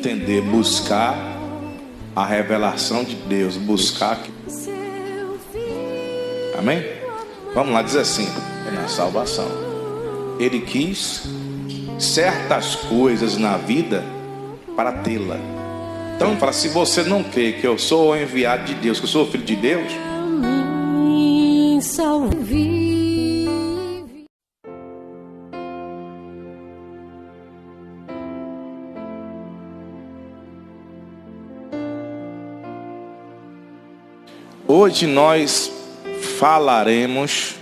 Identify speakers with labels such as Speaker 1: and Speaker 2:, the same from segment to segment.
Speaker 1: entender, buscar a revelação de Deus, buscar. Amém? Vamos lá, diz assim, é na salvação. Ele quis certas coisas na vida para tê-la. Então fala, se você não crê que eu sou o enviado de Deus, que eu sou o filho de Deus, hoje nós falaremos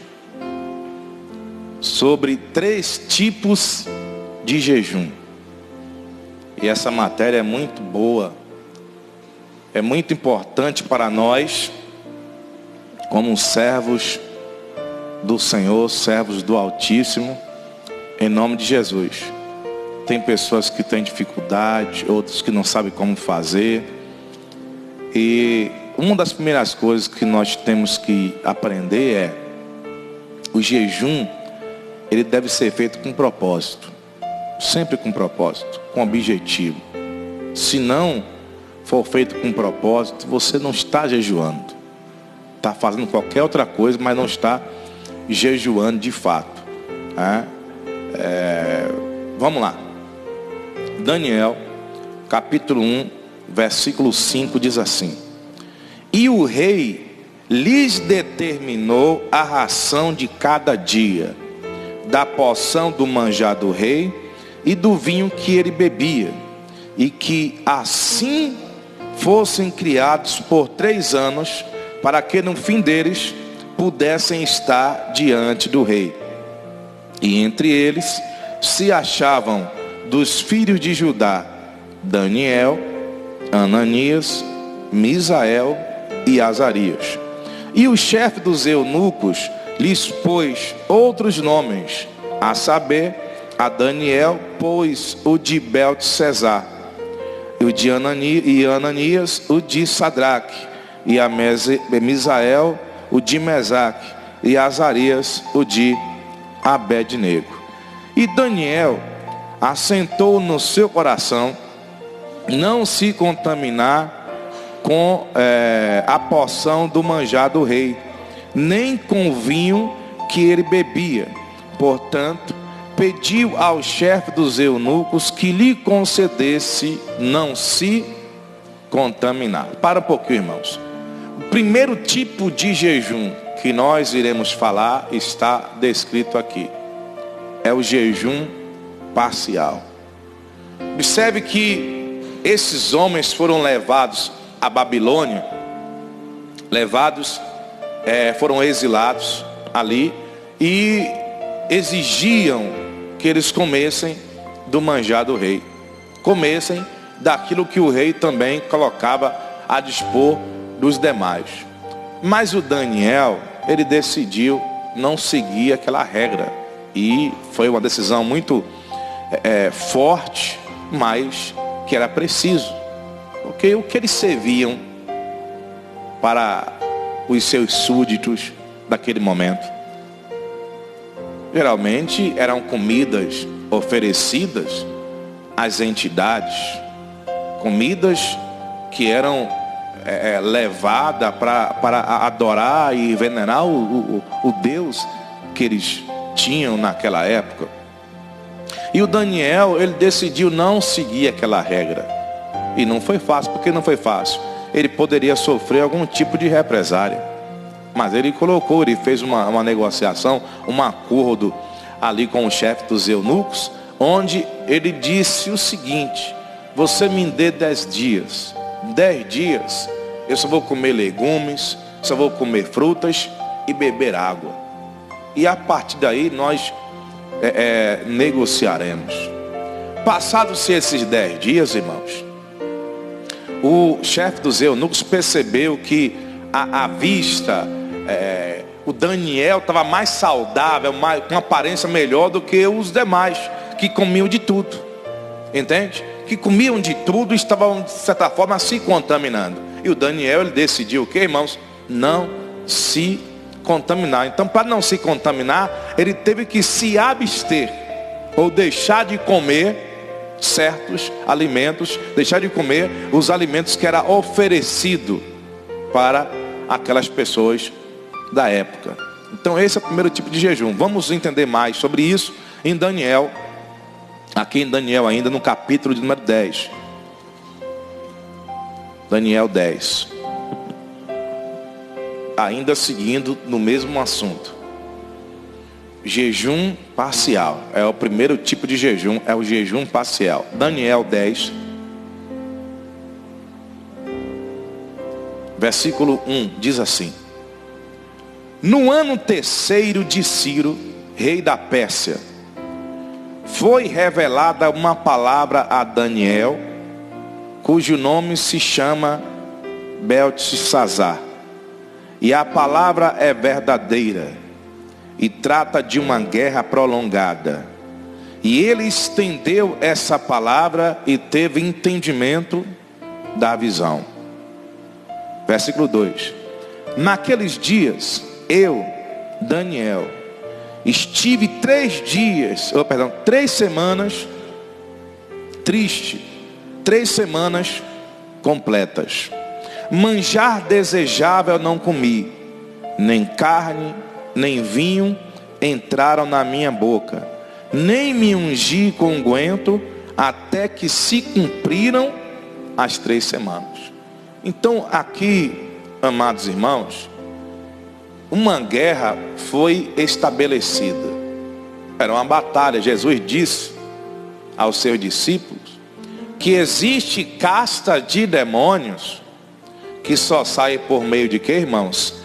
Speaker 1: sobre 3 tipos de jejum. E essa matéria é muito boa. É muito importante para nós, como servos do Senhor, servos do Altíssimo, em nome de Jesus. Tem pessoas que têm dificuldade, outros que não sabem como fazer. E uma das primeiras coisas que nós temos que aprender é: o jejum, ele deve ser feito com propósito. Sempre com propósito, com objetivo. Se não for feito com propósito, você não está jejuando. Está fazendo qualquer outra coisa, mas não está jejuando de fato. Vamos lá. Daniel, capítulo 1, versículo 5, diz assim: e o rei lhes determinou a ração de cada dia, da porção do manjar do rei e do vinho que ele bebia, e que assim fossem criados por 3 anos, para que no fim deles pudessem estar diante do rei. E entre eles se achavam dos filhos de Judá Daniel, Ananias, Misael e Azarias. E o chefe dos eunucos lhes pôs outros nomes, a saber, a Daniel pôs o de Beltesazar, o de Ananias o de Sadraque, e a Misael o de Mesaque, e Azarias o de Abednego. E Daniel assentou no seu coração não se contaminar com a porção do manjar do rei, nem com o vinho que ele bebia. Portanto, pediu ao chefe dos eunucos que lhe concedesse não se contaminar. Para um pouquinho, irmãos. O primeiro tipo de jejum que nós iremos falar está descrito aqui. É o jejum parcial. Observe que esses homens foram levados à Babilônia, foram exilados ali e exigiam que eles comessem do manjar do rei, comessem daquilo que o rei também colocava a dispor dos demais. Mas o Daniel, ele decidiu não seguir aquela regra, e foi uma decisão muito forte, mas que era preciso, porque o que eles serviam para os seus súditos daquele momento, geralmente eram comidas oferecidas às entidades, comidas que eram levadas para adorar e venerar o Deus que eles tinham naquela época. E o Daniel, ele decidiu não seguir aquela regra. E não foi fácil. Por que não foi fácil? Ele poderia sofrer algum tipo de represália. Mas ele fez uma negociação, um acordo ali com o chefe dos eunucos, onde ele disse o seguinte: você me dê 10 dias. 10 dias eu só vou comer legumes, só vou comer frutas e beber água. E a partir daí nós negociaremos. Passados-se esses 10 dias, irmãos, o chefe dos eunucos percebeu que à vista o Daniel estava mais saudável, com aparência melhor do que os demais, que comiam de tudo. Entende? Que comiam de tudo e estavam, de certa forma, se contaminando. E o Daniel, ele decidiu o que, irmãos? Não se contaminar. Então, para não se contaminar, ele teve que se abster, ou deixar de comer certos alimentos, deixar de comer os alimentos que era oferecido para aquelas pessoas da época. Então esse é o primeiro tipo de jejum. Vamos entender mais sobre isso em Daniel, aqui em Daniel ainda no capítulo de número 10. Daniel 10. Ainda seguindo no mesmo assunto. Jejum parcial. É o primeiro tipo de jejum, é o jejum parcial. Daniel 10. Versículo 1 diz assim: no ano terceiro de Ciro, rei da Pérsia, foi revelada uma palavra a Daniel, cujo nome se chama Beltesazar. E a palavra é verdadeira e trata de uma guerra prolongada. E ele estendeu essa palavra e teve entendimento da visão. Versículo 2. Naqueles dias, eu, Daniel, estive 3 semanas triste, 3 semanas completas. Manjar desejável não comi, nem carne, nem vinho entraram na minha boca, nem me ungi com unguento, até que se cumpriram as 3 semanas. Então aqui, amados irmãos, uma guerra foi estabelecida. Era uma batalha. Jesus disse aos seus discípulos que existe casta de demônios que só sai por meio de quê, irmãos?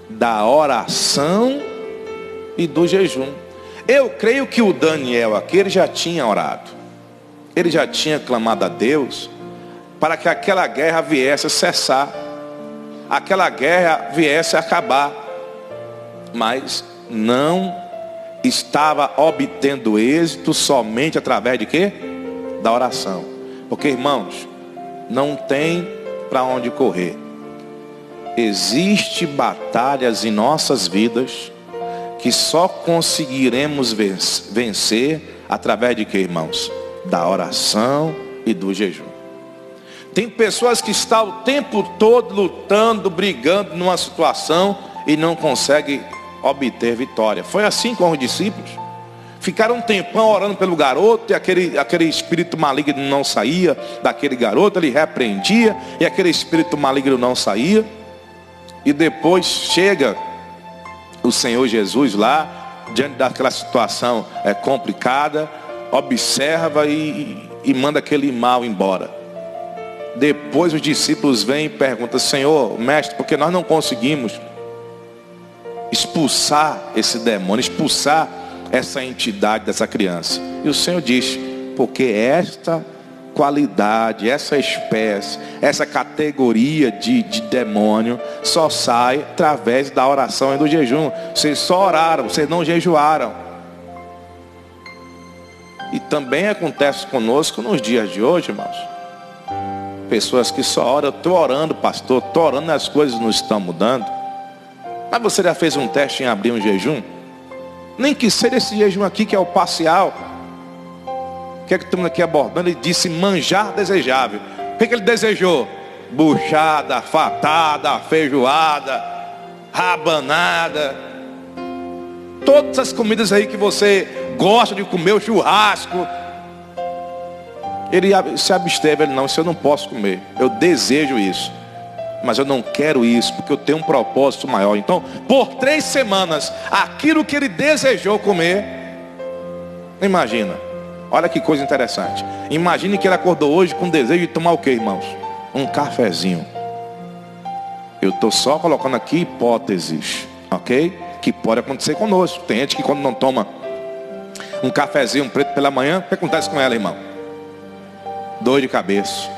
Speaker 1: Da oração e do jejum. Eu creio que o Daniel aqui, ele já tinha orado. Ele já tinha clamado a Deus para que aquela guerra viesse a cessar. Aquela guerra viesse a acabar. Mas não estava obtendo êxito somente através de quê? Da oração. Porque, irmãos, não tem para onde correr. Existem batalhas em nossas vidas que só conseguiremos vencer através de quê, irmãos? Da oração e do jejum. Tem pessoas que estão o tempo todo lutando, brigando numa situação e não conseguem obter vitória. Foi assim com os discípulos. Ficaram um tempão orando pelo garoto, e aquele espírito maligno não saía daquele garoto. Ele repreendia e aquele espírito maligno não saía. E depois chega o Senhor Jesus lá, diante daquela situação complicada, observa e manda aquele mal embora. Depois os discípulos vêm e perguntam: Senhor, mestre, porque nós não conseguimos expulsar esse demônio, expulsar essa entidade dessa criança? E o Senhor diz: porque esta qualidade, essa espécie, essa categoria de demônio só sai através da oração e do jejum. Vocês só oraram, vocês não jejuaram. E também acontece conosco nos dias de hoje, irmãos. Pessoas que só oram: eu estou orando, pastor, estou orando e as coisas não estão mudando. Mas você já fez um teste em abrir um jejum? Nem que seja esse jejum aqui, que é o parcial. O que é que estamos aqui abordando? Ele disse manjar desejável. O que é que ele desejou? Buchada, fatada, feijoada, rabanada. Todas as comidas aí que você gosta de comer, o churrasco. Ele se absteve. Ele: não, isso eu não posso comer. Eu desejo isso, mas eu não quero isso, porque eu tenho um propósito maior. Então, por 3 semanas, aquilo que ele desejou comer. Imagina, olha que coisa interessante. Imagine que ele acordou hoje com desejo de tomar o que, irmãos? Um cafezinho. Eu estou só colocando aqui hipóteses, ok? Que pode acontecer conosco. Tem gente que quando não toma um cafezinho preto pela manhã, o que acontece com ela, irmão? Dor de cabeça.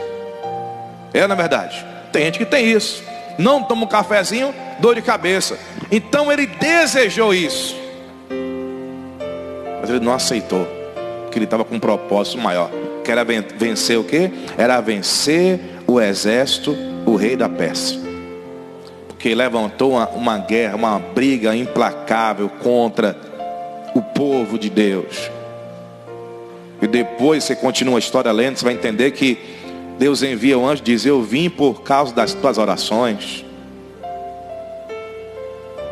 Speaker 1: Na verdade, tem gente que tem isso. Não toma um cafezinho, dor de cabeça. Então ele desejou isso, mas ele não aceitou, porque ele estava com um propósito maior, que era vencer o quê? Era vencer o exército, o rei da Pérsia. Porque levantou uma guerra, uma briga implacável contra o povo de Deus. E depois você continua a história lendo, você vai entender que Deus envia o anjo e diz: eu vim por causa das tuas orações.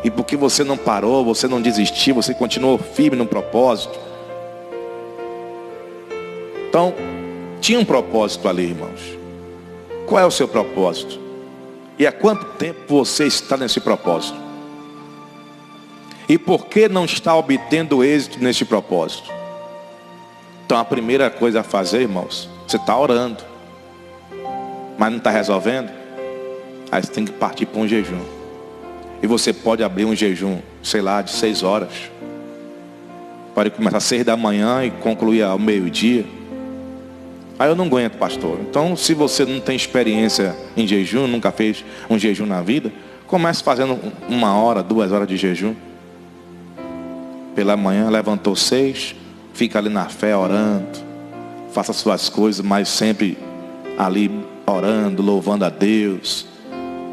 Speaker 1: E porque você não parou, você não desistiu, você continuou firme no propósito. Então, tinha um propósito ali, irmãos. Qual é o seu propósito? E há quanto tempo você está nesse propósito? E por que não está obtendo êxito nesse propósito? Então a primeira coisa a fazer, irmãos, você está orando, mas não está resolvendo. Aí você tem que partir para um jejum. E você pode abrir um jejum, sei lá, de 6 horas. Pode começar às 6 da manhã e concluir ao meio-dia. Aí eu não aguento, pastor. Então, se você não tem experiência em jejum, nunca fez um jejum na vida, comece fazendo 1 hora, 2 horas de jejum. Pela manhã, levantou 6, fica ali na fé orando. Faça suas coisas, mas sempre ali orando, louvando a Deus.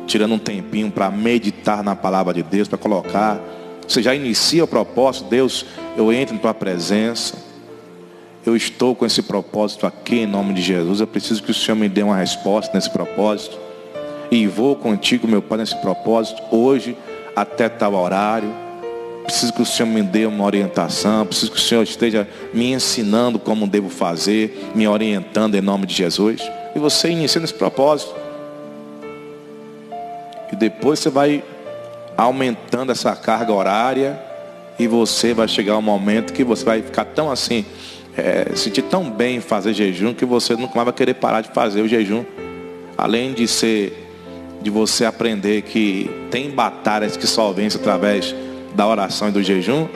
Speaker 1: Tirando um tempinho para meditar na palavra de Deus, para colocar. Você já inicia o propósito. Deus, eu entro em tua presença. Eu estou com esse propósito aqui em nome de Jesus. Eu preciso que o Senhor me dê uma resposta nesse propósito. E vou contigo, meu Pai, nesse propósito hoje até tal horário. Preciso que o Senhor me dê uma orientação. Preciso que o Senhor esteja me ensinando como devo fazer, me orientando em nome de Jesus. E você inicia nesse propósito. E depois você vai aumentando essa carga horária. E você vai chegar um momento que você vai ficar tão assim, sentir tão bem em fazer jejum, que você nunca mais vai querer parar de fazer o jejum. Além de você aprender que tem batalhas que só vence através da oração e do jejum,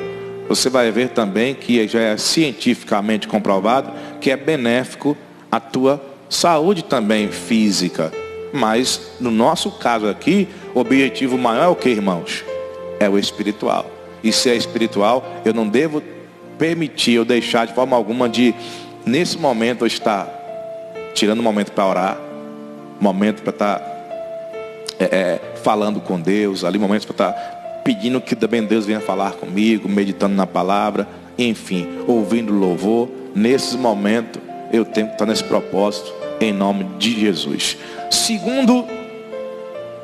Speaker 1: você vai ver também que já é cientificamente comprovado que é benéfico à tua saúde também física. Mas no nosso caso aqui, o objetivo maior é o que, irmãos? É o espiritual. E se é espiritual, eu não devo permitir ou deixar de forma alguma de, nesse momento, eu estar tirando um momento para orar, momento para estar falando com Deus, ali momentos para estar pedindo que também Deus venha falar comigo, meditando na palavra, enfim, ouvindo louvor. Nesses momentos eu tenho que estar nesse propósito em nome de Jesus. Segundo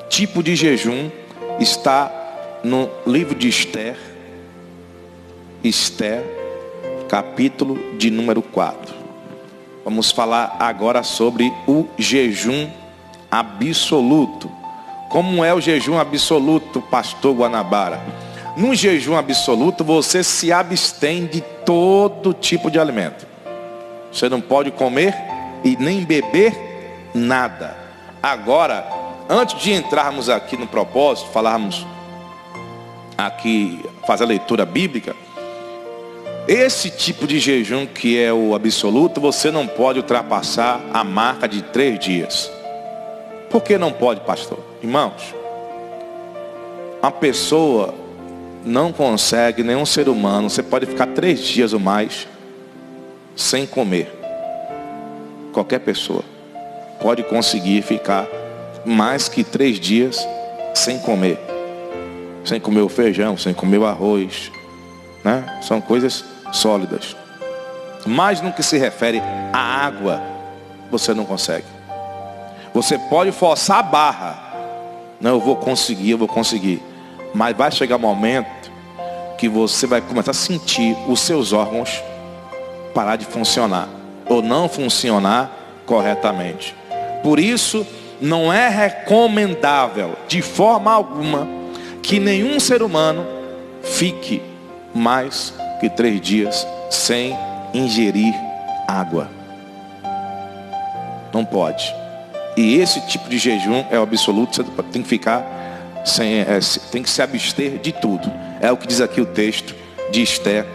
Speaker 1: tipo de jejum está no livro de Esther, capítulo de número 4. Vamos falar agora sobre o jejum absoluto. Como é o jejum absoluto, pastor Guanabara? No jejum absoluto, você se abstém de todo tipo de alimento. Você não pode comer e nem beber nada. Agora, antes de entrarmos aqui no propósito, falarmos aqui, fazer a leitura bíblica, esse tipo de jejum que é o absoluto, você não pode ultrapassar a marca de 3 dias. Por que não pode, pastor? Irmãos, a pessoa não consegue, nenhum ser humano, você pode ficar 3 dias ou mais sem comer. Qualquer pessoa pode conseguir ficar mais que 3 dias sem comer. Sem comer o feijão, sem comer o arroz, né? São coisas sólidas. Mas no que se refere à água, você não consegue. Você pode forçar a barra. Não, eu vou conseguir. Mas vai chegar um momento que você vai começar a sentir os seus órgãos parar de funcionar, ou não funcionar corretamente. Por isso, não é recomendável de forma alguma que nenhum ser humano fique mais que 3 dias sem ingerir água. Não pode. E esse tipo de jejum é o absoluto. Você tem que ficar tem que se abster de tudo. É o que diz aqui o texto de Esther,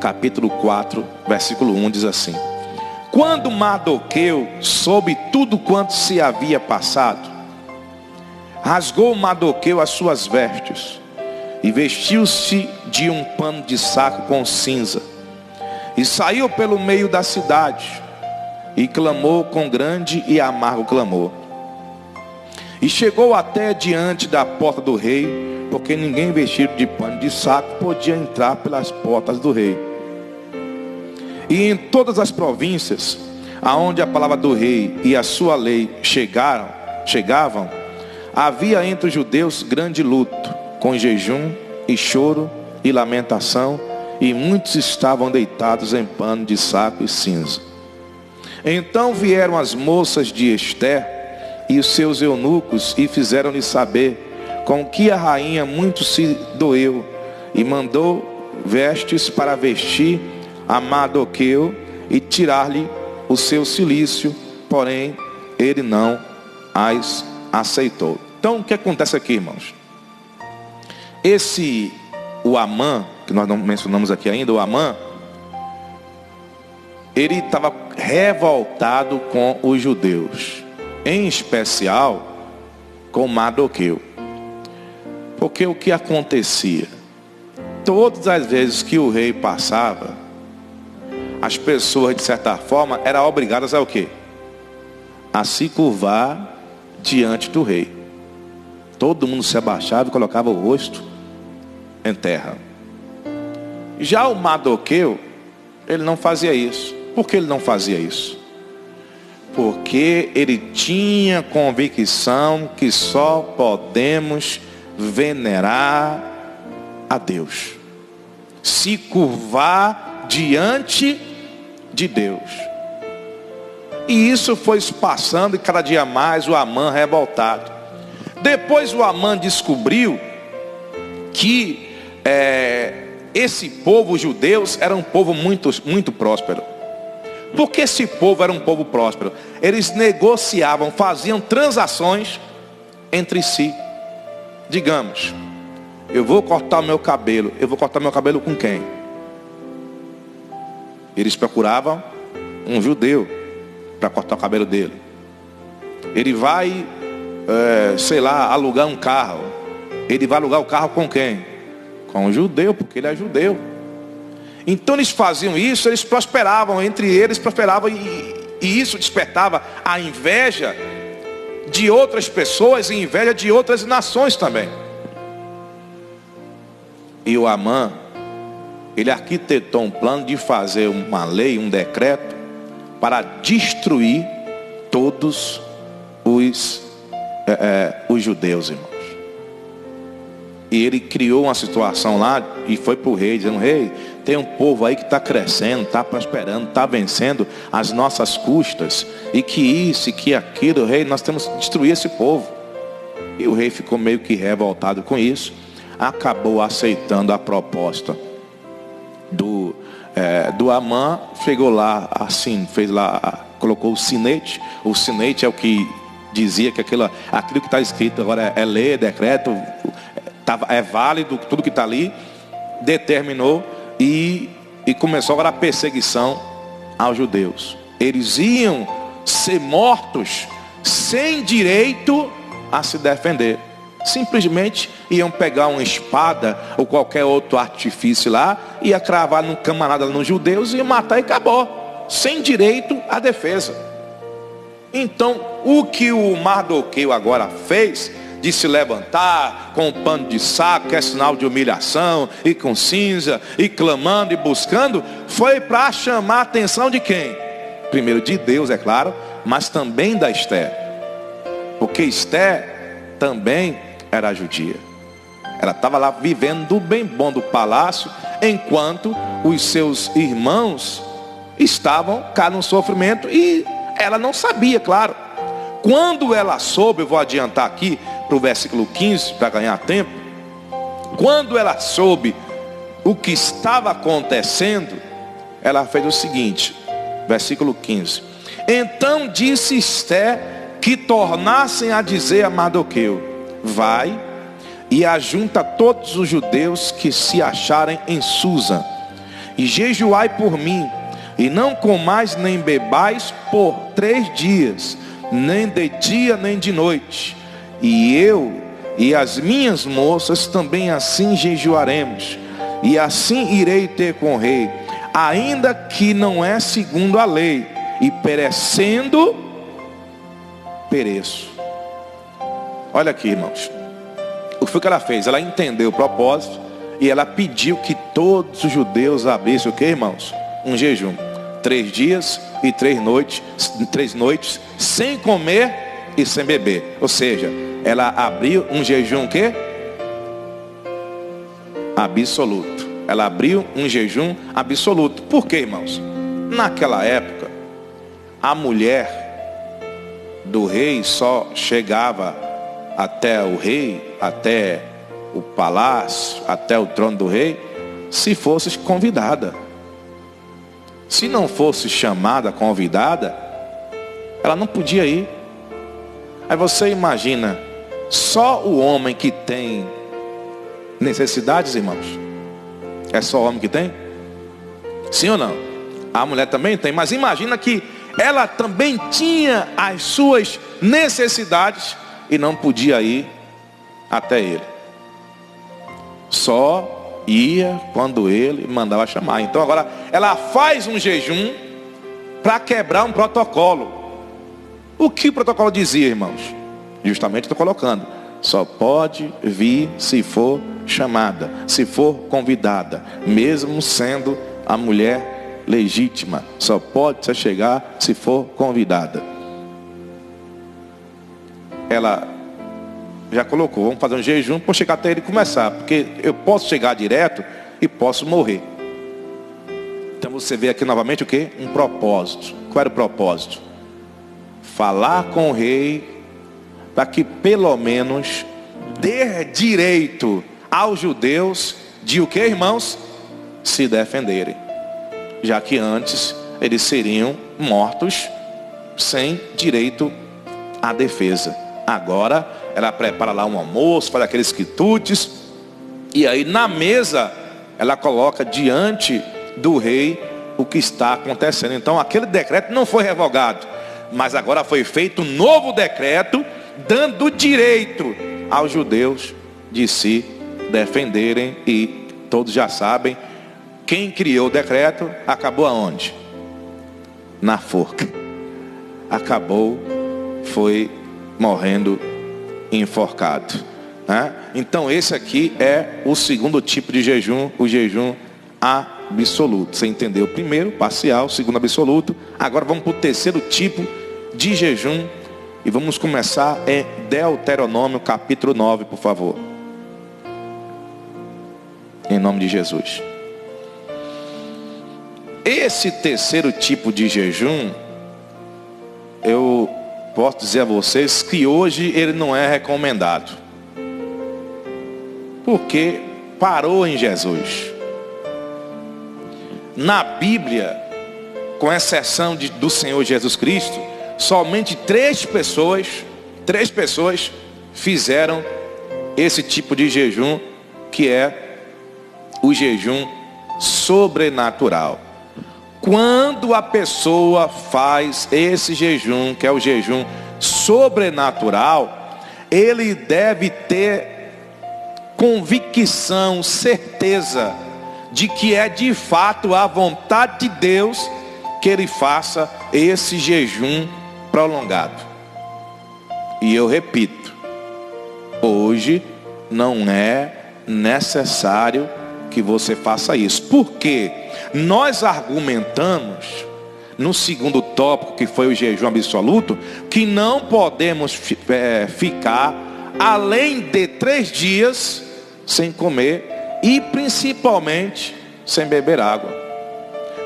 Speaker 1: capítulo 4, versículo 1, diz assim: quando Mardoqueu soube tudo quanto se havia passado, rasgou Mardoqueu as suas vestes e vestiu-se de um pano de saco com cinza, e saiu pelo meio da cidade, e clamou com grande e amargo clamor. E chegou até diante da porta do rei, porque ninguém vestido de pano de saco podia entrar pelas portas do rei. E em todas as províncias, aonde a palavra do rei e a sua lei chegavam, havia entre os judeus grande luto, com jejum e choro e lamentação, e muitos estavam deitados em pano de saco e cinza. Então vieram as moças de Ester e os seus eunucos e fizeram-lhe saber com que a rainha muito se doeu, e mandou vestes para vestir a Mardoqueu e tirar-lhe o seu cilício, porém ele não as aceitou. Então o que acontece aqui, irmãos? O Amã, que nós não mencionamos aqui ainda, o Amã, ele estava revoltado com os judeus, em especial com Mardoqueu. Porque o que acontecia? Todas as vezes que o rei passava, as pessoas, de certa forma, eram obrigadas a o quê? A se curvar diante do rei. Todo mundo se abaixava e colocava o rosto em terra. Já o Mardoqueu, ele não fazia isso. Por que ele não fazia isso? Porque ele tinha convicção que só podemos venerar a Deus, se curvar diante de Deus. E isso foi se passando, e cada dia mais o Amã revoltado. Depois o Amã descobriu que esse povo judeus era um povo muito próspero. Porque esse povo era um povo próspero, eles negociavam, faziam transações entre si. Digamos, eu vou cortar o meu cabelo. Eu vou cortar meu cabelo com quem? Eles procuravam um judeu para cortar o cabelo dele. Ele vai, alugar um carro. Ele vai alugar o carro com quem? Com um judeu, porque ele é judeu. Então eles faziam isso, eles prosperavam, entre eles prosperavam, e isso despertava a inveja de outras pessoas e inveja de outras nações também. E o Amã, ele arquitetou um plano de fazer uma lei, um decreto, para destruir todos os judeus, irmãos. E ele criou uma situação lá e foi para o rei, dizendo: rei, tem um povo aí que está crescendo, está prosperando, está vencendo às nossas custas, e que isso e que aquilo, rei, nós temos que destruir esse povo. E o rei ficou meio que revoltado com isso, acabou aceitando a proposta do Amã. Chegou lá, assim, fez lá, colocou o sinete. O sinete é o que dizia que aquilo que está escrito agora é lei, é decreto, é válido, tudo que está ali. Determinou e começou agora a perseguição aos judeus. Eles iam ser mortos sem direito a se defender. Simplesmente iam pegar uma espada ou qualquer outro artifício lá, ia cravar num camarada nos judeus e ia matar e acabou, sem direito à defesa. Então o que o Mardoqueu agora fez, de se levantar com um pano de saco, que é sinal de humilhação, e com cinza, e clamando e buscando, foi para chamar a atenção de quem? Primeiro de Deus, é claro, mas também da Ester. Porque Ester também era judia. Ela estava lá vivendo do bem bom do palácio, enquanto os seus irmãos estavam cá no sofrimento, e ela não sabia, claro. Quando ela soube, eu vou adiantar aqui para o versículo 15, para ganhar tempo. Quando ela soube o que estava acontecendo, ela fez o seguinte, versículo 15. Então disse Ester que tornassem a dizer a Mardoqueu: vai e ajunta todos os judeus que se acharem em Susa, e jejuai por mim, e não comais nem bebais por 3 dias, nem de dia nem de noite. E eu e as minhas moças também assim jejuaremos, e assim irei ter com o rei, ainda que não é segundo a lei, e perecendo, pereço. Olha aqui, irmãos, o que foi que ela fez? Ela entendeu o propósito, e ela pediu que todos os judeus abrissem o que, irmãos? Um jejum. 3 dias e 3 noites sem comer e sem beber. Ou seja, ela abriu um jejum o quê? Absoluto. Ela abriu um jejum absoluto. Por quê, irmãos? Naquela época, a mulher do rei só chegava até o rei, até o palácio, até o trono do rei, se fosse convidada. Se não fosse chamada, convidada, ela não podia ir. Aí você imagina, só o homem que tem necessidades, irmãos? É só o homem que tem? Sim ou não? A mulher também tem, mas imagina que ela também tinha as suas necessidades e não podia ir até ele. Só ia quando ele mandava chamar. Então agora ela faz um jejum para quebrar um protocolo. O que o protocolo dizia, irmãos? Justamente estou colocando: só pode vir se for chamada, se for convidada, mesmo sendo a mulher legítima. Só pode chegar se for convidada. Ela já colocou: vamos fazer um jejum para chegar até ele começar, porque eu posso chegar direto e posso morrer. Então você vê aqui novamente o que? Um propósito. Qual era o propósito? Falar com o rei para que pelo menos dê direito aos judeus de o que, irmãos? Se defenderem. Já que antes eles seriam mortos sem direito à defesa. Agora ela prepara lá um almoço, faz aqueles quitutes, e aí na mesa ela coloca diante do rei o que está acontecendo. Então aquele decreto não foi revogado, mas agora foi feito um novo decreto dando direito aos judeus de se defenderem. E todos já sabem, quem criou o decreto acabou aonde? Na forca. Acabou, foi morrendo enforcado, né? Então esse aqui é o segundo tipo de jejum, o jejum absoluto. Você entendeu o primeiro, parcial, o segundo absoluto. Agora vamos para o terceiro tipo de jejum e vamos começar em Deuteronômio capítulo 9, por favor, em nome de Jesus. Esse terceiro tipo de jejum, eu posso dizer a vocês que hoje ele não é recomendado, porque parou em Jesus. Na Bíblia, com exceção do Senhor Jesus Cristo, somente três pessoas fizeram esse tipo de jejum, que é o jejum sobrenatural. Quando a pessoa faz esse jejum, que é o jejum sobrenatural, ele deve ter convicção, certeza de que é de fato a vontade de Deus que ele faça esse jejum prolongado. E eu repito, hoje não é necessário que você faça isso. Por quê? Nós argumentamos no segundo tópico, que foi o jejum absoluto, que não podemos ficar além de 3 dias sem comer e principalmente sem beber água.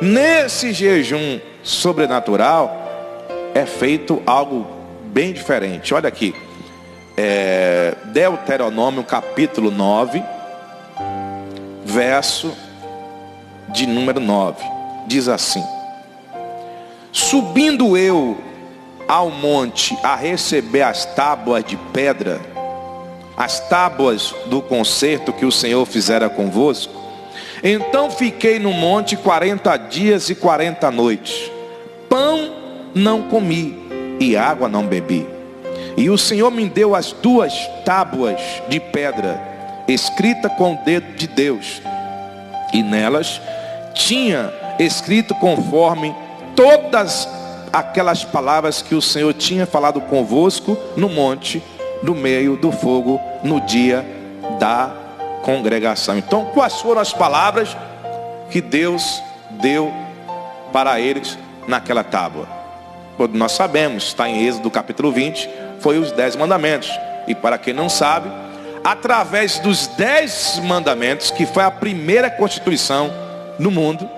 Speaker 1: Nesse jejum sobrenatural é feito algo bem diferente. Olha aqui, Deuteronômio capítulo 9, verso de número 9, diz assim: subindo eu ao monte a receber as tábuas de pedra, as tábuas do concerto que o Senhor fizera convosco, então fiquei no monte 40 dias e 40 noites, pão não comi e água não bebi. E o Senhor me deu as 2 tábuas de pedra, escrita com o dedo de Deus, e nelas tinha escrito conforme todas aquelas palavras que o Senhor tinha falado convosco no monte, no meio do fogo, no dia da congregação. Então, quais foram as palavras que Deus deu para eles naquela tábua. Nós sabemos, está em Êxodo capítulo 20, foi os 10 mandamentos. E para quem não sabe, através dos 10 mandamentos, que foi a primeira constituição no mundo,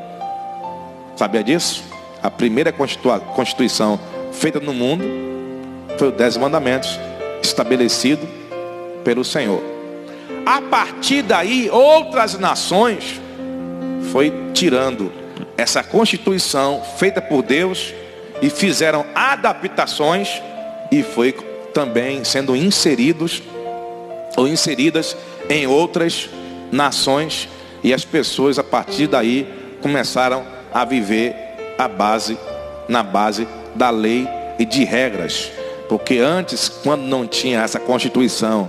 Speaker 1: sabia disso? A primeira constituição feita no mundo foi os 10 mandamentos, estabelecido pelo Senhor. A partir daí, outras nações foi tirando essa constituição feita por Deus e fizeram adaptações e foi também sendo inseridos ou inseridas em outras nações, e as pessoas a partir daí começaram a viver na base da lei e de regras. Porque antes, quando não tinha essa constituição,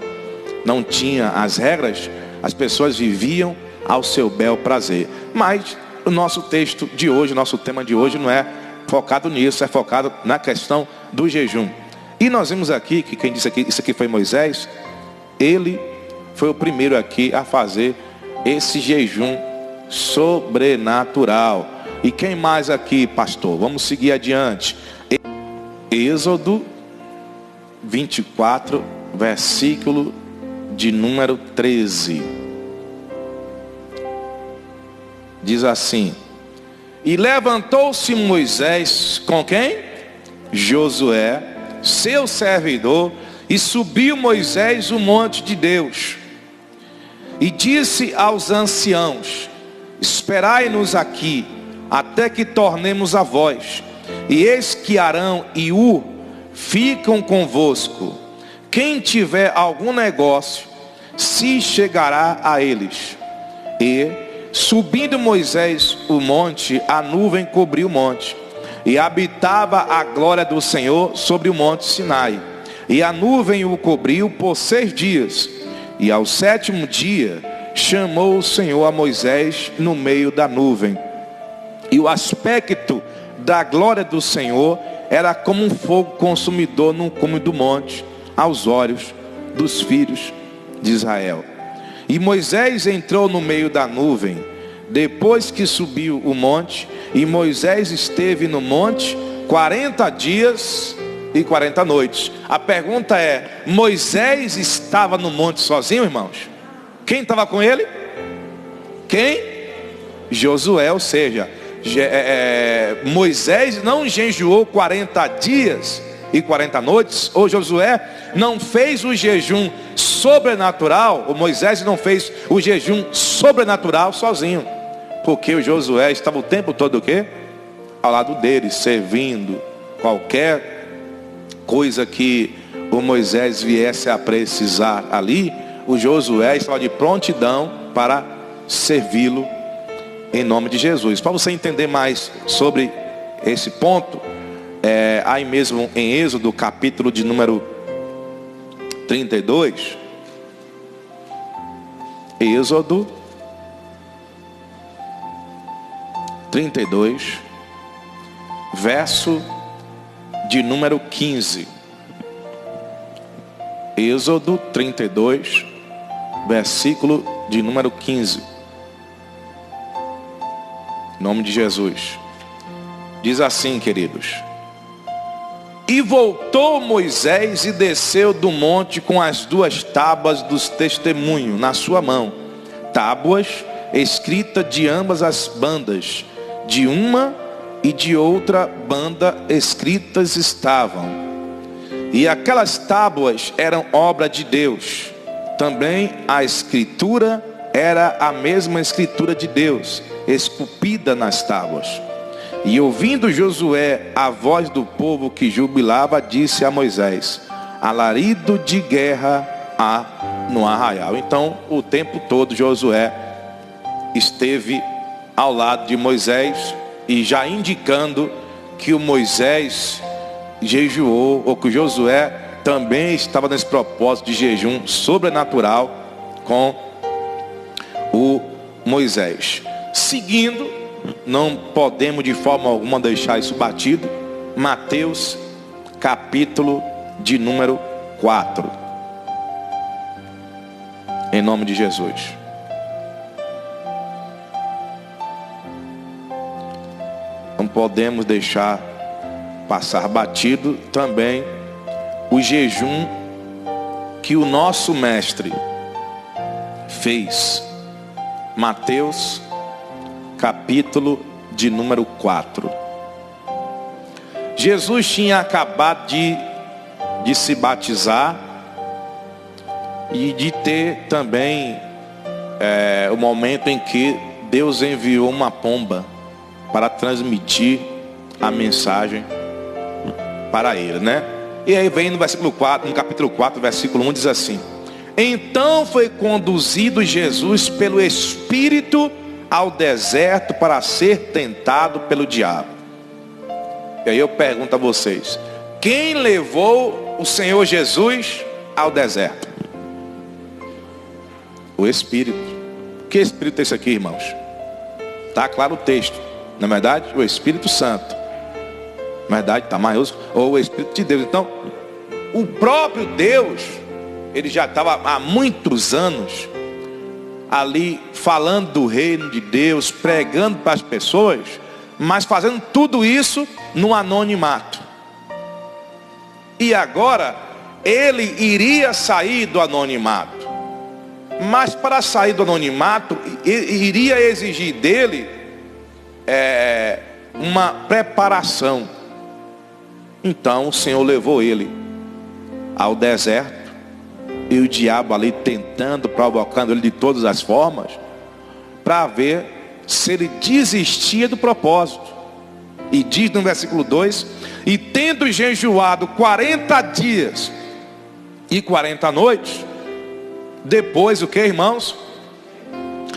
Speaker 1: não tinha as regras, as pessoas viviam ao seu bel prazer. Mas o nosso texto de hoje, o nosso tema de hoje não é focado nisso, é focado na questão do jejum. E nós vimos aqui que quem disse aqui, isso aqui foi Moisés. Ele foi o primeiro aqui a fazer esse jejum sobrenatural. E quem mais aqui, pastor? Vamos seguir adiante. Êxodo 24, versículo de número 13. Diz assim: e levantou-se Moisés com quem? Josué, seu servidor, e subiu Moisés o monte de Deus. E disse aos anciãos: esperai-nos aqui, até que tornemos a vós. E eis que Arão e Ur ficam convosco. Quem tiver algum negócio, se chegará a eles. E, subindo Moisés o monte, a nuvem cobriu o monte. E habitava a glória do Senhor sobre o monte Sinai. E a nuvem o cobriu por 6 dias. E ao 7º dia, chamou o Senhor a Moisés no meio da nuvem. E o aspecto da glória do Senhor era como um fogo consumidor no cume do monte, aos olhos dos filhos de Israel. E Moisés entrou no meio da nuvem, depois que subiu o monte, e Moisés esteve no monte 40 dias e 40 noites. A pergunta é: Moisés estava no monte sozinho, irmãos? Quem estava com ele? Quem? Josué, ou seja, Moisés não jejuou 40 dias e 40 noites, ou Josué não fez o jejum sobrenatural, ou Moisés não fez o jejum sobrenatural sozinho, porque o Josué estava o tempo todo o quê? Ao lado dele, servindo. Qualquer coisa que o Moisés viesse a precisar ali, o Josué estava de prontidão para servi-lo em nome de Jesus. Para você entender mais sobre esse ponto, aí mesmo em Êxodo, capítulo de número 32, Êxodo 32, verso de número 15. Êxodo 32, versículo de número 15. Em nome de Jesus. Diz assim, queridos: e voltou Moisés e desceu do monte com as 2 tábuas dos testemunhos na sua mão, tábuas escritas de ambas as bandas, de uma e de outra banda escritas estavam. E aquelas tábuas eram obra de Deus. Também a escritura era a mesma escritura de Deus, esculpida nas tábuas. E ouvindo Josué a voz do povo que jubilava, disse a Moisés: alarido de guerra há no arraial. Então, o tempo todo Josué esteve ao lado de Moisés, e já indicando que o Moisés jejuou, ou que o Josué também estava nesse propósito de jejum sobrenatural com o Moisés. Seguindo, não podemos de forma alguma deixar isso batido, Mateus capítulo de número 4. Em nome de Jesus. podemos deixar passar batido também o jejum que o nosso mestre fez. Mateus, capítulo de número 4. Jesus tinha acabado de se batizar e de ter também o momento em que Deus enviou uma pomba para transmitir a mensagem para ele, né? E aí vem no versículo 4, no capítulo 4, versículo 1, diz assim: então foi conduzido Jesus pelo Espírito ao deserto para ser tentado pelo diabo. E aí eu pergunto a vocês: quem levou o Senhor Jesus ao deserto? O Espírito. Que Espírito é esse aqui, irmãos? Está claro o texto, não é verdade? O Espírito Santo. Na verdade, está maiúsculo. Ou o Espírito de Deus. Então, o próprio Deus, ele já estava há muitos anos ali falando do reino de Deus, pregando para as pessoas, mas fazendo tudo isso no anonimato. E agora ele iria sair do anonimato. Mas para sair do anonimato, iria exigir dele uma preparação. Então o Senhor levou ele ao deserto, e o diabo ali tentando, provocando ele de todas as formas, para ver se ele desistia do propósito. E diz no versículo 2: e tendo jejuado 40 dias e 40 noites, depois o que, irmãos?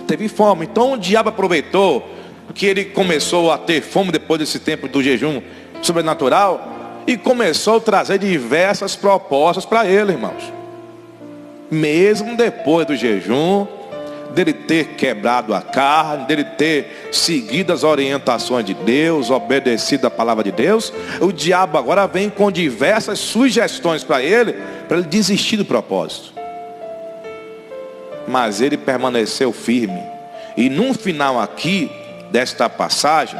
Speaker 1: Teve fome. Então o diabo aproveitou que ele começou a ter fome depois desse tempo do jejum sobrenatural, e começou a trazer diversas propostas para ele, irmãos. Mesmo depois do jejum, dele ter quebrado a carne, dele ter seguido as orientações de Deus, obedecido a palavra de Deus, o diabo agora vem com diversas sugestões para ele desistir do propósito. Mas ele permaneceu firme. E no final aqui desta passagem,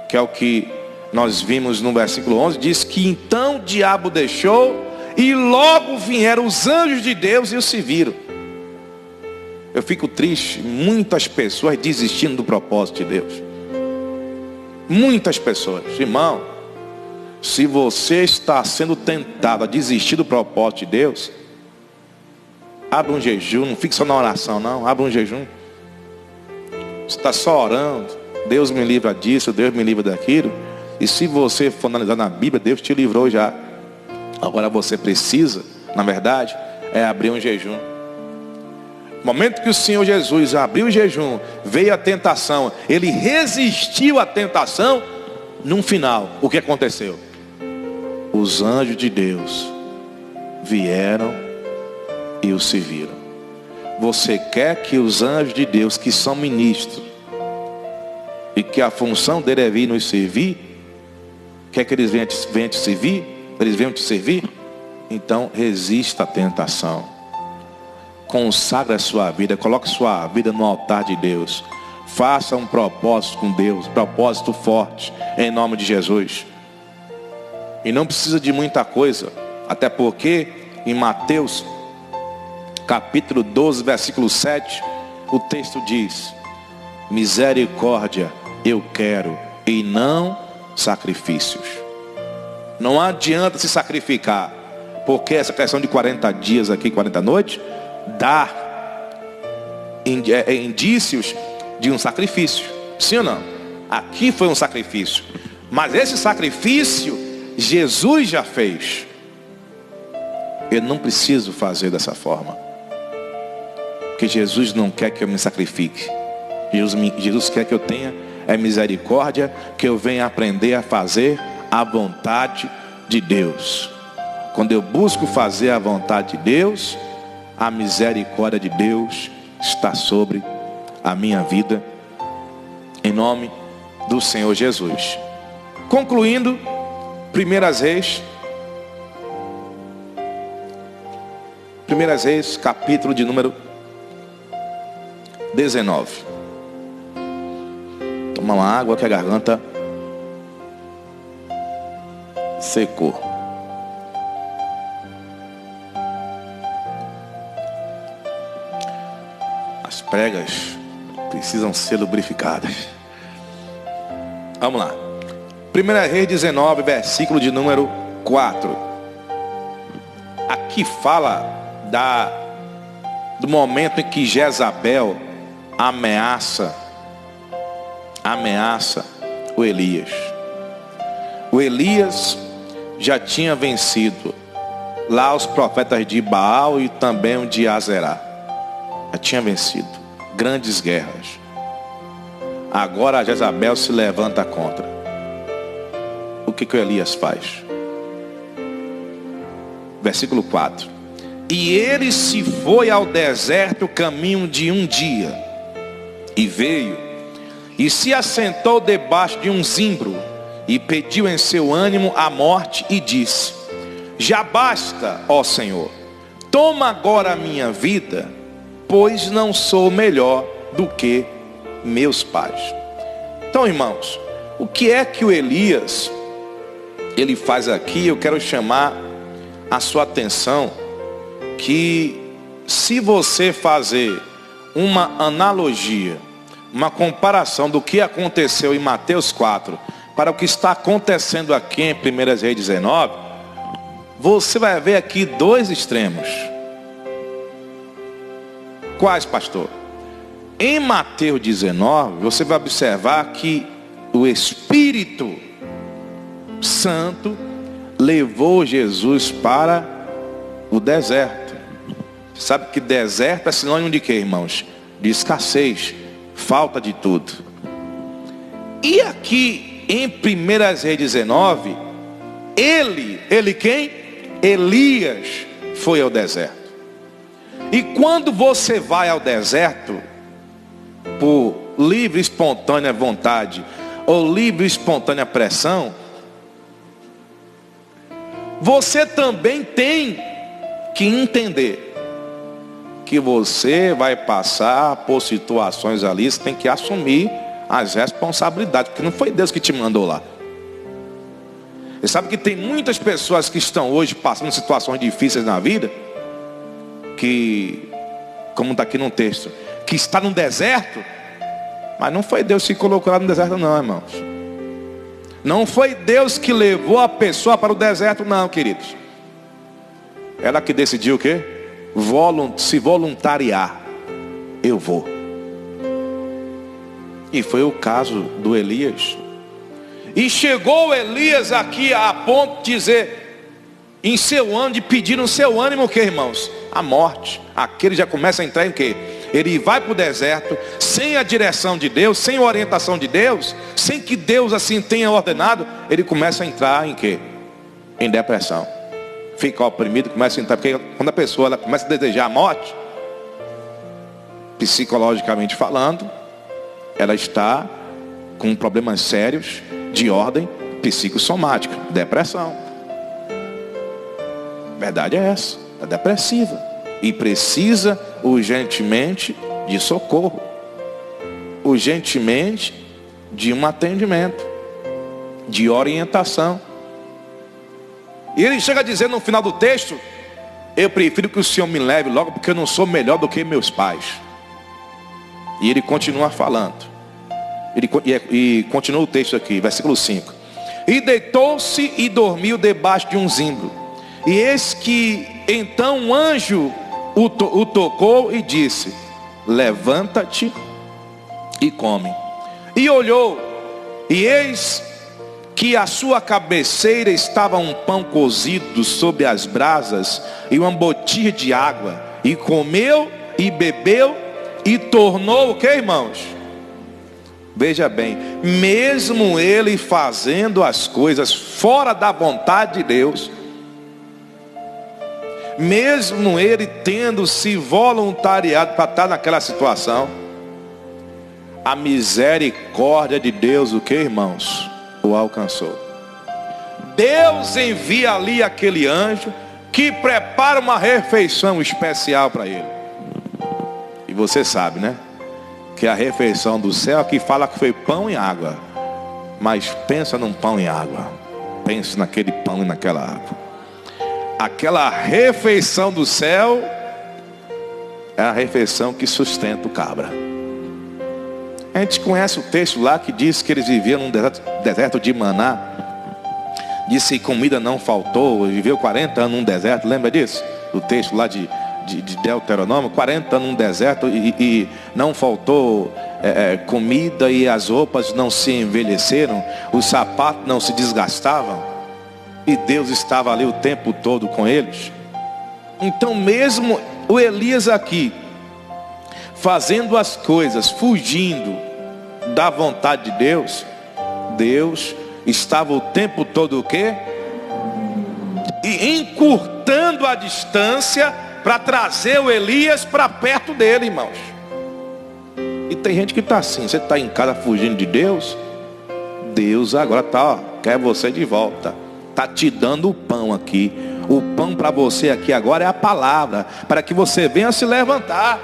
Speaker 1: que é o que nós vimos no versículo 11, diz que então o diabo deixou, e logo vieram os anjos de Deus e o serviram. Eu fico triste, muitas pessoas desistindo do propósito de Deus. Muitas pessoas. Irmão, se você está sendo tentado a desistir do propósito de Deus, abra um jejum, não fique só na oração não, abra um jejum. Você está só orando, Deus me livra disso, Deus me livra daquilo. E se você for analisar na Bíblia, Deus te livrou já. Agora você precisa, na verdade, abrir um jejum. No momento que o Senhor Jesus abriu o jejum, veio a tentação, ele resistiu à tentação. No final, o que aconteceu? Os anjos de Deus vieram e o serviram. Você quer que os anjos de Deus, que são ministros, e que a função dele é vir nos servir, quer que eles venham te servir? Eles venham te servir? Então resista à tentação. Consagre a sua vida, coloque sua vida no altar de Deus. Faça um propósito com Deus, propósito forte, em nome de Jesus. E não precisa de muita coisa, até porque em Mateus capítulo 12, versículo 7, o texto diz: misericórdia eu quero, e não sacrifícios. Não adianta se sacrificar, porque essa questão de 40 dias aqui, 40 noites, dá indícios de um sacrifício. Sim ou não? Aqui foi um sacrifício, mas esse sacrifício Jesus já fez. Eu não preciso fazer dessa forma, porque Jesus não quer que eu me sacrifique. Jesus quer que eu tenha misericórdia, que eu venha aprender a fazer a vontade de Deus. Quando eu busco fazer a vontade de Deus, a misericórdia de Deus está sobre a minha vida, em nome do Senhor Jesus. Concluindo, 1 Reis, capítulo de número 19. Tomar uma água que a garganta secou. As pregas precisam ser lubrificadas. Vamos lá. 1 Reis 19, versículo de número 4. Aqui fala do momento em que Jezabel ameaça o Elias. O Elias já tinha vencido lá os profetas de Baal e também o de Azerá. Já tinha vencido grandes guerras. Agora Jezabel se levanta contra. O que o Elias faz? Versículo 4. E ele se foi ao deserto caminho de um dia, e veio, e se assentou debaixo de um zimbro, e pediu em seu ânimo a morte, e disse: já basta, ó Senhor, toma agora a minha vida, pois não sou melhor do que meus pais. Então, irmãos, o que é que o Elias ele faz aqui? Eu quero chamar a sua atenção que, se você fazer uma analogia, uma comparação do que aconteceu em Mateus 4 para o que está acontecendo aqui em 1 Reis 19, você vai ver aqui dois extremos. Quais, pastor? Em Mateus 19, você vai observar que o Espírito Santo levou Jesus para o deserto. Sabe que deserto é sinônimo de quê, irmãos? De escassez, falta de tudo. E aqui em 1 Reis 19, ele quem? Elias foi ao deserto. E quando você vai ao deserto, por livre e espontânea vontade, ou livre e espontânea pressão, você também tem que entender que você vai passar por situações ali, você tem que assumir as responsabilidades, porque não foi Deus que te mandou lá. Você sabe que tem muitas pessoas que estão hoje passando situações difíceis na vida, que, como está aqui no texto, que está no deserto, mas não foi Deus que colocou lá no deserto não, irmãos. Não foi Deus que levou a pessoa para o deserto não, queridos. Ela que decidiu o quê? Se voluntariar. Eu vou. E foi o caso do Elias. E chegou Elias aqui a ponto de dizer, em seu ânimo, de pedir no seu ânimo o que, irmãos? A morte. Aquele já começa a entrar em quê? Ele vai para o deserto, sem a direção de Deus, sem a orientação de Deus, sem que Deus assim tenha ordenado, ele começa a entrar em quê? Em depressão. Fica oprimido, começa a entrar, porque quando a pessoa ela começa a desejar a morte, psicologicamente falando, ela está com problemas sérios de ordem psicossomática, depressão. A verdade é essa, é depressiva. E precisa urgentemente de socorro, urgentemente de um atendimento, de orientação. E ele chega a dizer no final do texto: eu prefiro que o Senhor me leve logo, porque eu não sou melhor do que meus pais. E ele continua falando. E continua o texto aqui, versículo 5. E deitou-se e dormiu debaixo de um zimbro. E eis que então um anjo o tocou e disse: levanta-te e come. E olhou, e eis que à sua cabeceira estava um pão cozido sobre as brasas e uma botija de água. E comeu e bebeu e tornou o que, irmãos? Veja bem, mesmo ele fazendo as coisas fora da vontade de Deus, mesmo ele tendo se voluntariado para estar naquela situação, a misericórdia de Deus, o que, irmãos? O alcançou. Deus envia ali aquele anjo que prepara uma refeição especial para ele. E você sabe, né? Que a refeição do céu aqui fala que foi pão e água. Mas pensa num pão e água. pense naquele pão e naquela água. Aquela refeição do céu é a refeição que sustenta o cabra. A gente conhece o texto lá que diz que eles viviam num deserto de Maná. Disse que comida não faltou, viveu 40 anos num deserto, lembra disso? O texto lá de Deuteronômio, 40 anos num deserto e não faltou comida, e as roupas não se envelheceram, os sapatos não se desgastavam, e Deus estava ali o tempo todo com eles. Então mesmo o Elias aqui, fazendo as coisas, fugindo da vontade de Deus, Deus estava o tempo todo o quê? E encurtando a distância para trazer o Elias para perto dele, irmãos. E tem gente que está assim, você está em casa fugindo de Deus, Deus agora quer você de volta, está te dando o pão aqui. O pão para você aqui agora é a palavra, para que você venha se levantar,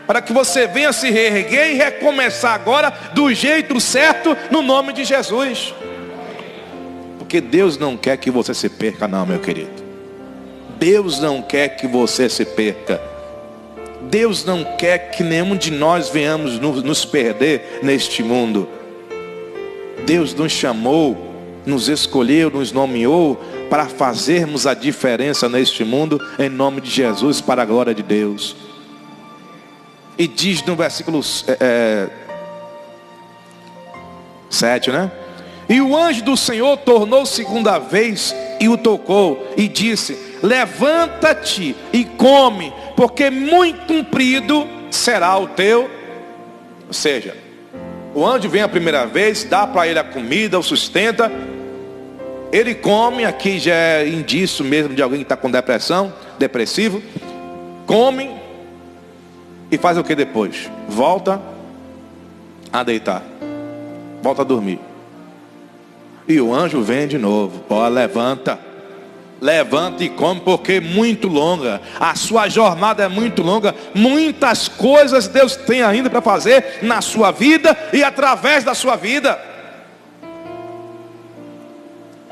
Speaker 1: para que você venha se reerguer e recomeçar agora do jeito certo, no nome de Jesus. Porque Deus não quer que você se perca, não, meu querido. Deus não quer que você se perca. Deus não quer que nenhum de nós venhamos nos perder neste mundo. Deus nos chamou, nos escolheu, nos nomeou para fazermos a diferença neste mundo, em nome de Jesus, para a glória de Deus. E diz no versículo 7, né? E o anjo do Senhor tornou segunda vez e o tocou e disse: levanta-te e come, porque muito comprido será o teu. Ou seja, o anjo vem a primeira vez, dá para ele a comida, o sustenta, ele come. Aqui já é indício mesmo de alguém que está com depressão, depressivo. Come e faz o que depois? Volta a deitar, volta a dormir. E o anjo vem de novo: ó, levanta e come, porque é muito longa, a sua jornada é muito longa, muitas coisas Deus tem ainda para fazer na sua vida e através da sua vida.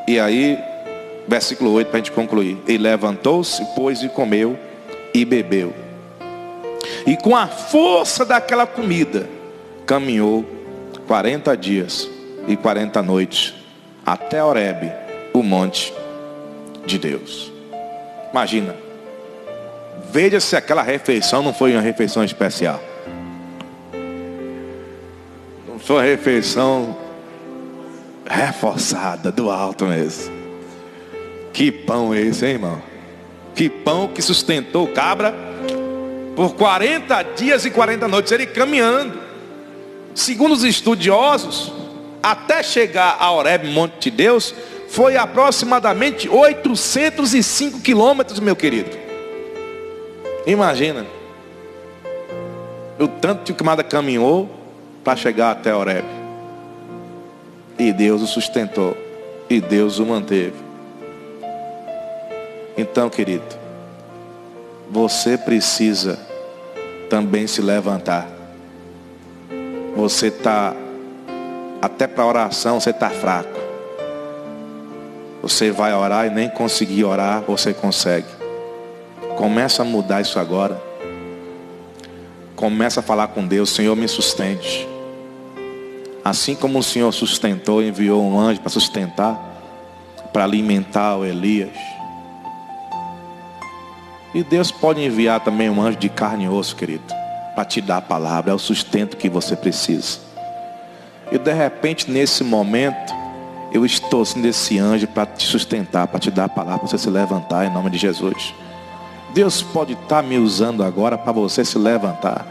Speaker 1: E aí, versículo 8, para a gente concluir: e levantou-se, pois, e comeu e bebeu, e com a força daquela comida caminhou 40 dias e 40 noites até Horebe, o monte de Deus. Imagina, veja se aquela refeição não foi uma refeição especial, não foi uma refeição reforçada do alto mesmo. Que pão é esse, hein, irmão? Que pão que sustentou o cabra por 40 dias e 40 noites, ele caminhando. Segundo os estudiosos, até chegar a Horebe, monte de Deus, foi aproximadamente 805 quilômetros, meu querido. Imagina o tanto que o camarada caminhou para chegar até Horebe. E Deus o sustentou, e Deus o manteve. Então, querido, você precisa também se levantar. Você está, até para oração você está fraco. Você vai orar e nem conseguir orar, você consegue. Começa a mudar isso agora. Começa a falar com Deus: Senhor, me sustente. Assim como o Senhor sustentou, enviou um anjo para sustentar, para alimentar o Elias. E Deus pode enviar também um anjo de carne e osso, querido, para te dar a palavra. É o sustento que você precisa. E de repente, nesse momento, eu estou sendo esse anjo para te sustentar, para te dar a palavra, para você se levantar em nome de Jesus. Deus pode estar me usando agora para você se levantar,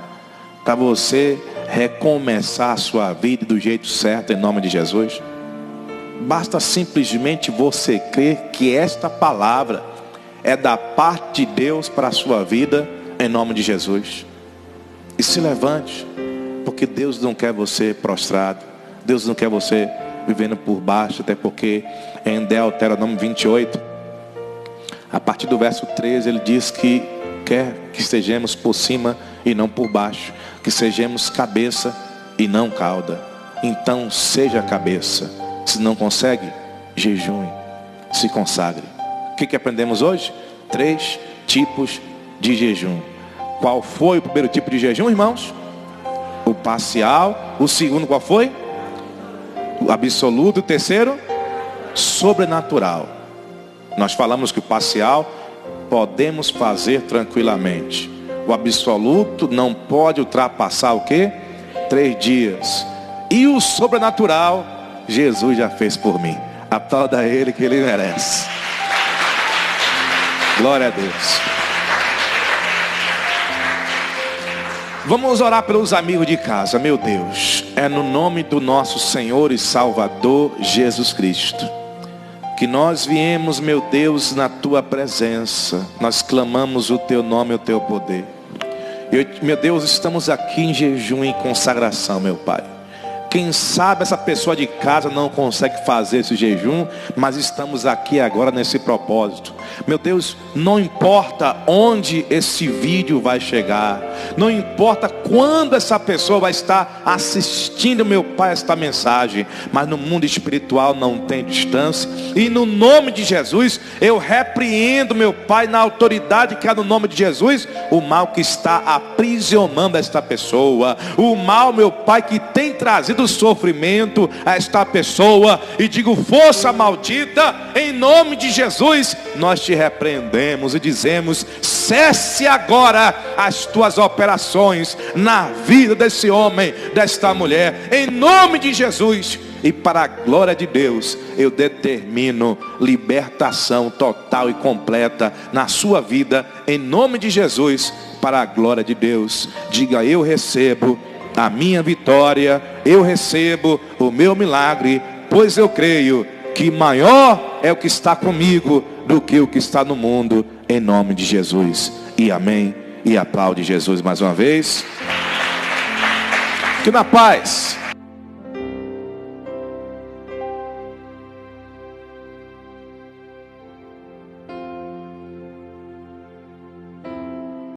Speaker 1: para você recomeçar a sua vida do jeito certo em nome de Jesus. Basta simplesmente você crer que esta palavra é da parte de Deus para a sua vida em nome de Jesus. E se levante, porque Deus não quer você prostrado, Deus não quer você vivendo por baixo, até porque em Deuteronômio 28, a partir do verso 13, ele diz que quer que estejamos por cima e não por baixo, que sejamos cabeça e não cauda. Então seja cabeça. Se não consegue, jejum, se consagre. O que aprendemos hoje? 3 tipos de jejum. Qual foi o primeiro tipo de jejum, irmãos? O parcial. O segundo qual foi? O absoluto. O terceiro? Sobrenatural. Nós falamos que o parcial podemos fazer tranquilamente. O absoluto não pode ultrapassar o quê? 3 dias. E o sobrenatural, Jesus já fez por mim. Aplauda Ele que Ele merece. Glória a Deus. Vamos orar pelos amigos de casa. Meu Deus, é no nome do nosso Senhor e Salvador Jesus Cristo que nós viemos, meu Deus, na tua presença. Nós clamamos o teu nome e o teu poder. Meu Deus, estamos aqui em jejum e consagração, meu Pai. Quem sabe essa pessoa de casa não consegue fazer esse jejum, mas estamos aqui agora nesse propósito. Meu Deus, não importa onde esse vídeo vai chegar, não importa quando essa pessoa vai estar assistindo, meu Pai, esta mensagem, mas no mundo espiritual não tem distância. E no nome de Jesus, eu repreendo, meu Pai, na autoridade que há no nome de Jesus, o mal que está aprisionando esta pessoa, o mal, meu Pai, que tem trazido sofrimento a esta pessoa, e digo: força maldita, em nome de Jesus, nós te repreendemos e dizemos: cesse agora as tuas operações na vida desse homem, desta mulher, em nome de Jesus. E para a glória de Deus, eu determino libertação total e completa na sua vida, em nome de Jesus, para a glória de Deus. Diga: eu recebo a minha vitória, eu recebo o meu milagre, pois eu creio que maior é o que está comigo do que o que está no mundo, em nome de Jesus. E amém. E aplaude Jesus mais uma vez. Que na paz